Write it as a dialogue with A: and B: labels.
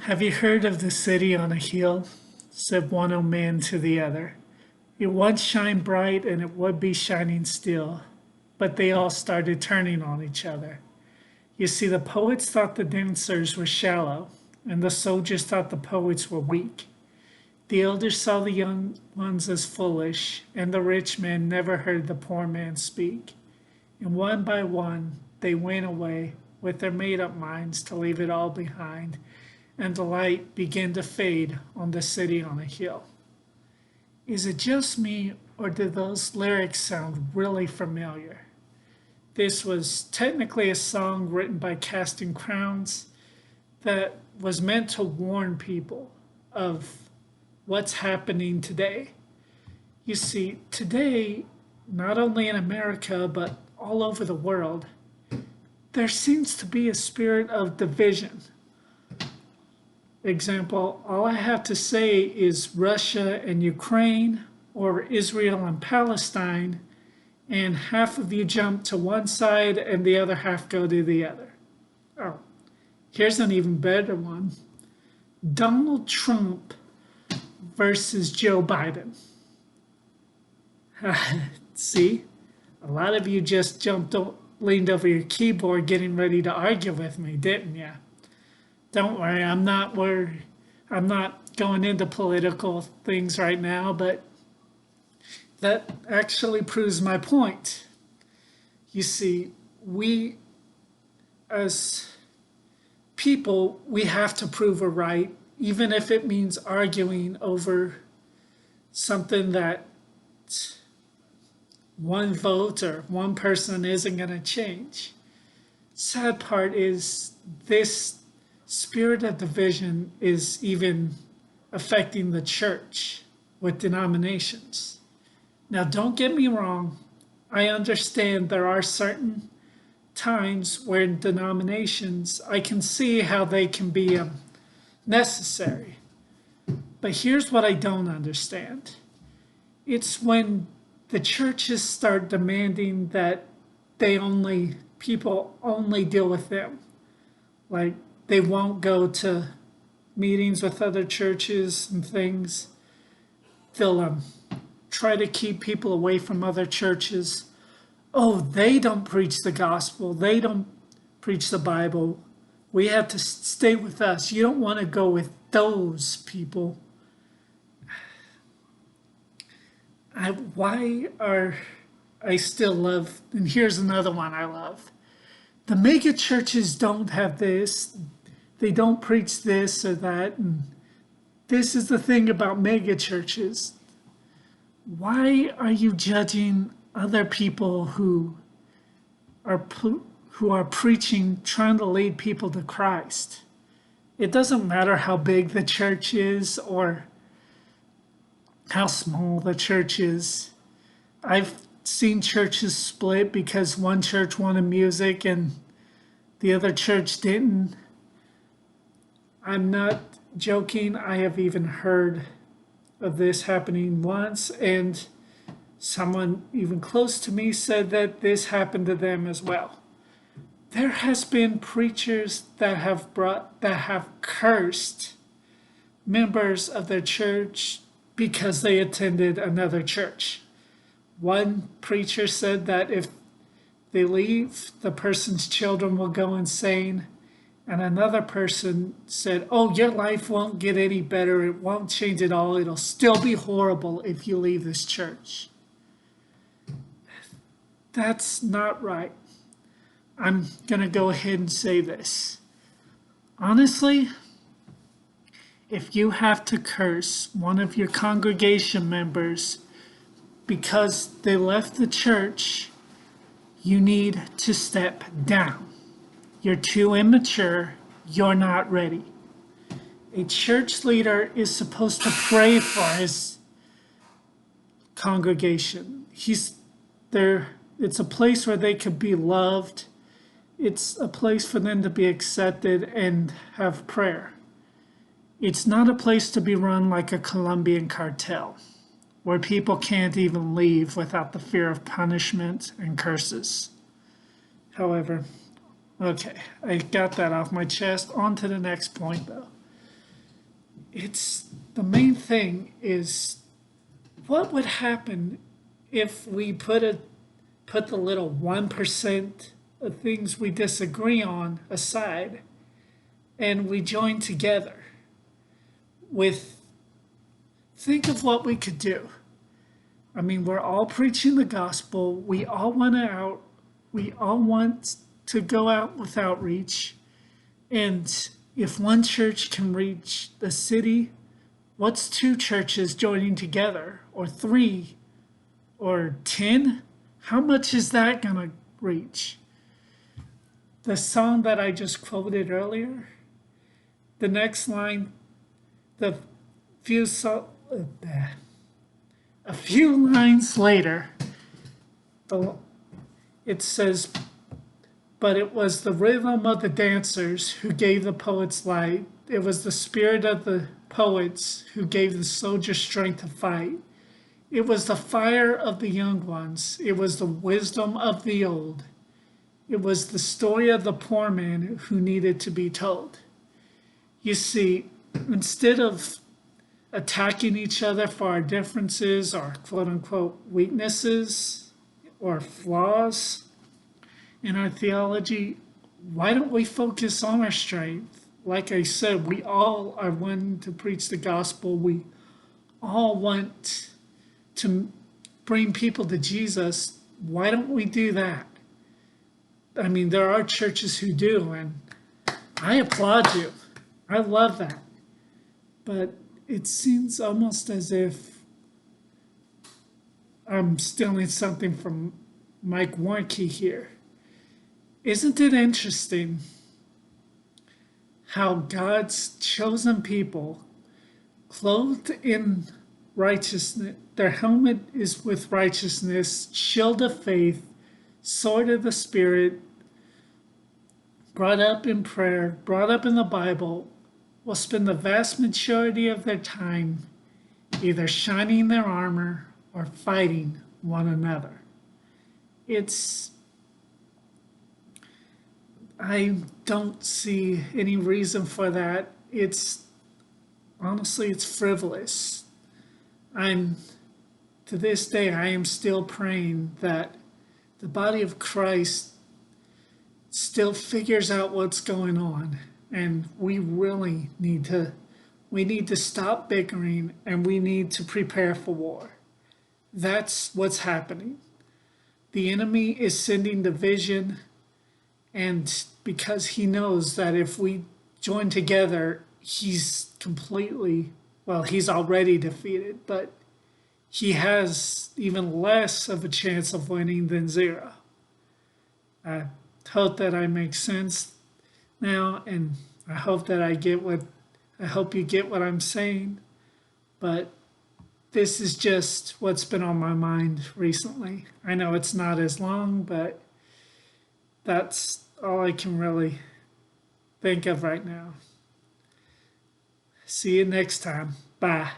A: Have you heard of the city on a hill? Said one old man to the other. It once shined bright and it would be shining still, but they all started turning on each other. You see, the poets thought the dancers were shallow, and the soldiers thought the poets were weak. The elders saw the young ones as foolish, and the rich men never heard the poor man speak. And one by one they went away with their made up minds to leave it all behind, and the light began to fade on the city on a hill. Is it just me, or do those lyrics sound really familiar? This was technically a song written by Casting Crowns that was meant to warn people of what's happening today. You see, today, not only in America, but all over the world, there seems to be a spirit of division. Example, all I have to say is Russia and Ukraine or Israel and Palestine, and half of you jump to one side and the other half go to the other. Oh, here's an even better one. Donald Trump versus Joe Biden. See, a lot of you just leaned over your keyboard getting ready to argue with me, didn't you? Don't worry, I'm not worried. I'm not going into political things right now, but that actually proves my point. You see, we as people, we have to prove we're right, even if it means arguing over something that one vote or one person isn't going to change. Sad part is this spirit of division is even affecting the church with denominations. Now, don't get me wrong. I understand there are certain times where denominations, I can see how they can be necessary. But here's what I don't understand. It's when the churches start demanding that people only deal with them. Like they won't go to meetings with other churches and things. They'll try to keep people away from other churches. Oh, they don't preach the gospel. They don't preach the Bible. We have to stay with us. You don't want to go with those people. I still love, and here's another one I love. The mega churches don't have this. They don't preach this or that. And this is the thing about mega churches. Why are you judging other people who are preaching, trying to lead people to Christ? It doesn't matter how big the church is or how small the church is. I've seen churches split because one church wanted music and the other church didn't. I'm not joking. I have even heard of this happening once, and someone even close to me said that this happened to them as well. There has been preachers that have cursed members of their church because they attended another church. One preacher said that if they leave, the person's children will go insane. And another person said, oh, your life won't get any better. It won't change at all. It'll still be horrible if you leave this church. That's not right. I'm going to go ahead and say this. Honestly, if you have to curse one of your congregation members because they left the church, you need to step down. You're too immature. You're not ready. A church leader is supposed to pray for his congregation. It's a place where they could be loved. It's a place for them to be accepted and have prayer. It's not a place to be run like a Colombian cartel, where people can't even leave without the fear of punishment and curses. However, okay, I got that off my chest. On to the next point, though. it's the main thing is what would happen if we put the little 1% of things we disagree on aside and we join together with think of what we could do. I mean, we're all preaching the gospel. We all want to go out with outreach. And if one church can reach the city, what's two churches joining together? Or three? Or 10? How much is that going to reach? The song that I just quoted earlier, the next line, the few so, a few lines later, it says, but it was the rhythm of the dancers who gave the poets light. It was the spirit of the poets who gave the soldiers strength to fight. It was the fire of the young ones. It was the wisdom of the old. It was the story of the poor man who needed to be told. You see, instead of attacking each other for our differences, our quote unquote weaknesses, or flaws in our theology, why don't we focus on our strength? Like I said, we all are wanting to preach the gospel. We all want to bring people to Jesus. Why don't we do that? I mean, there are churches who do, and I applaud you. I love that. But it seems almost as if I'm stealing something from Mike Warnke here. Isn't it interesting how God's chosen people, clothed in righteousness, their helmet is with righteousness, shield of faith, sword of the Spirit, brought up in prayer, brought up in the Bible, will spend the vast majority of their time either shining their armor or fighting one another. I don't see any reason for that. Honestly, it's frivolous. To this day, I am still praying that the body of Christ still figures out what's going on. And we really need to stop bickering, and we need to prepare for war. That's what's happening. The enemy is sending division, and because he knows that if we join together, he's already defeated, but he has even less of a chance of winning than zero. I hope that I make sense now, and I hope you get what I'm saying, but this is just what's been on my mind recently. I know it's not as long, but that's all I can really think of right now. See you next time. Bye.